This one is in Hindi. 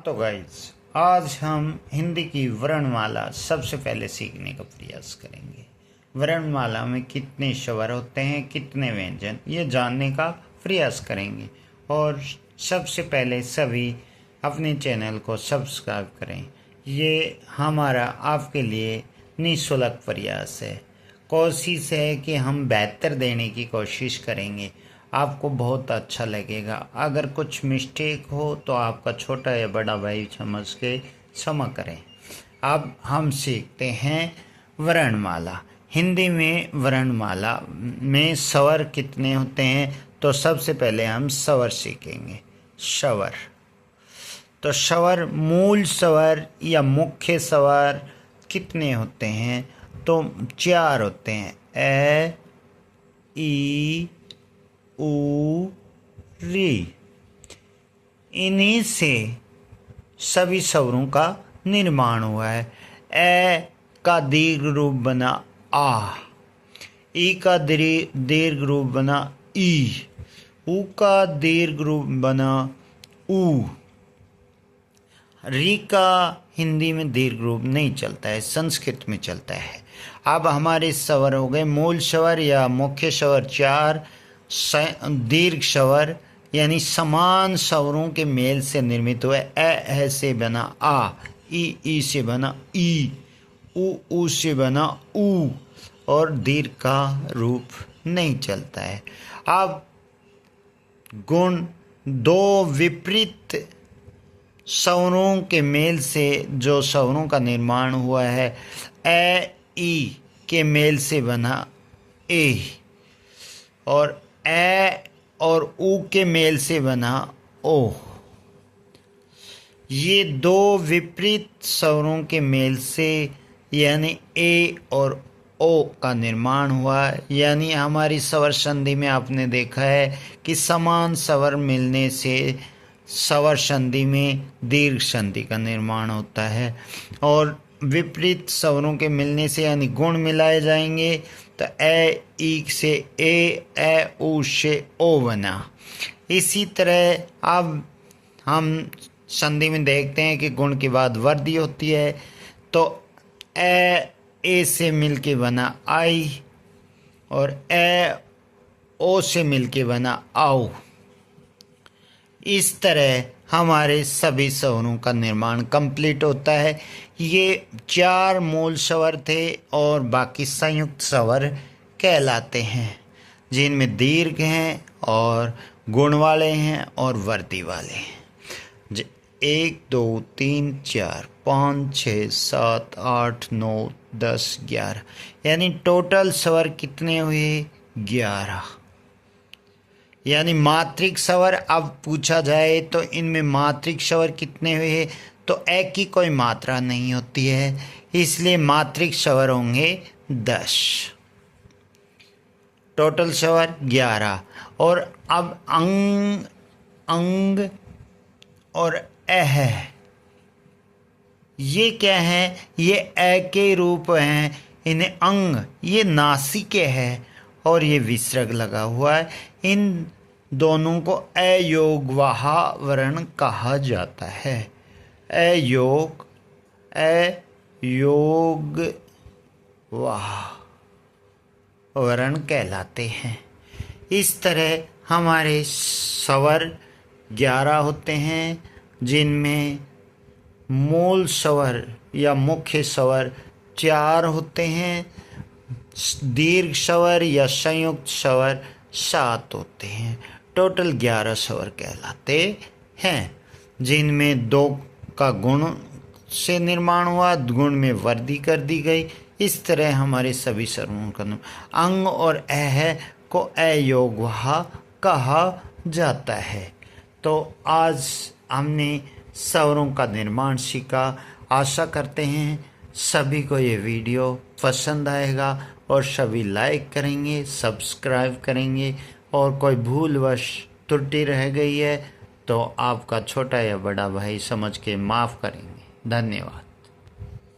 तो गाइस, आज हम हिंदी की वर्णमाला सबसे पहले सीखने का प्रयास करेंगे। वर्णमाला में कितने स्वर होते हैं, कितने व्यंजन, ये जानने का प्रयास करेंगे। और सबसे पहले सभी अपने चैनल को सब्सक्राइब करें। ये हमारा आपके लिए निःशुल्क प्रयास है। कोशिश है कि हम बेहतर देने की कोशिश करेंगे। आपको बहुत अच्छा लगेगा। अगर कुछ मिस्टेक हो तो आपका छोटा या बड़ा भाई समझ के क्षमा करें। अब हम सीखते हैं वर्णमाला। हिंदी में वर्णमाला में स्वर कितने होते हैं, तो सबसे पहले हम स्वर सीखेंगे। स्वर, तो स्वर, मूल स्वर या मुख्य स्वर कितने होते हैं, तो 4 होते हैं। ए, ई, ऊ, री। इन्हीं से सभी स्वरों का निर्माण हुआ है। ए का दीर्घ रूप बना आ, ई का दीर्घ रूप बना ई, ऊ का दीर्घ रूप बना ऊ। री का हिंदी में दीर्घ रूप नहीं चलता है, संस्कृत में चलता है। अब हमारे स्वर हो गए मूल स्वर या मुख्य स्वर 4, दीर्घ स्वर यानी समान स्वरों के मेल से निर्मित हुए। ए से बना आ, ई से बना ई, ऊ से बना ऊ, और दीर्घ का रूप नहीं चलता है। अब गुण, दो विपरीत स्वरों के मेल से जो स्वरों का निर्माण हुआ है। ए, ई के मेल से बना ए, और ए और ऊ के मेल से बना ओ। ये दो विपरीत स्वरों के मेल से यानी ए और ओ का निर्माण हुआ। यानी हमारी स्वर संधि में आपने देखा है कि समान स्वर मिलने से स्वर संधि में दीर्घ संधि का निर्माण होता है, और विपरीत स्वरों के मिलने से यानी गुण मिलाए जाएंगे तो ए, ई से ए, ऊ से ओ बना। इसी तरह अब हम संधि में देखते हैं कि गुण के बाद वर्दी होती है, तो ए से मिलके बना आई, और ए, ओ से मिलके बना आओ। इस तरह हमारे सभी स्वरों का निर्माण कंप्लीट होता है। ये 4 मूल स्वर थे और बाकी संयुक्त स्वर कहलाते हैं, जिनमें दीर्घ हैं और गुण वाले हैं और वर्दी वाले हैं। 1 2 3 4 5 6 7 8 9 10 11, यानी टोटल स्वर कितने हुए? 11। यानी मात्रिक स्वर अब पूछा जाए तो इनमें मात्रिक स्वर कितने हुए, तो एक की कोई मात्रा नहीं होती है, इसलिए मात्रिक स्वर होंगे 10। टोटल स्वर 11। और अब अंग, अंग और एह, ये क्या है? ये ए के रूप हैं। इन्हें अंग, ये नासिके है और ये विसर्ग लगा हुआ है। इन दोनों को अयोगवाह वर्ण कहा जाता है। अयोग, अयोगवाह वर्ण कहलाते हैं। इस तरह हमारे स्वर 11 होते हैं, जिनमें मूल स्वर या मुख्य स्वर 4 होते हैं, दीर्घ स्वर या संयुक्त स्वर 7 होते हैं। टोटल 11 स्वर कहलाते हैं, जिनमें 2 का गुण से निर्माण हुआ, गुण में वृद्धि कर दी गई। इस तरह हमारे सभी स्वरों का अंग और अह को अयोगवाह कहा जाता है। तो आज हमने स्वरों का निर्माण सीखा। आशा करते हैं सभी को ये वीडियो पसंद आएगा और सभी लाइक करेंगे, सब्सक्राइब करेंगे, और कोई भूलवश त्रुटि रह गई है तो आपका छोटा या बड़ा भाई समझ के माफ़ करेंगे। धन्यवाद।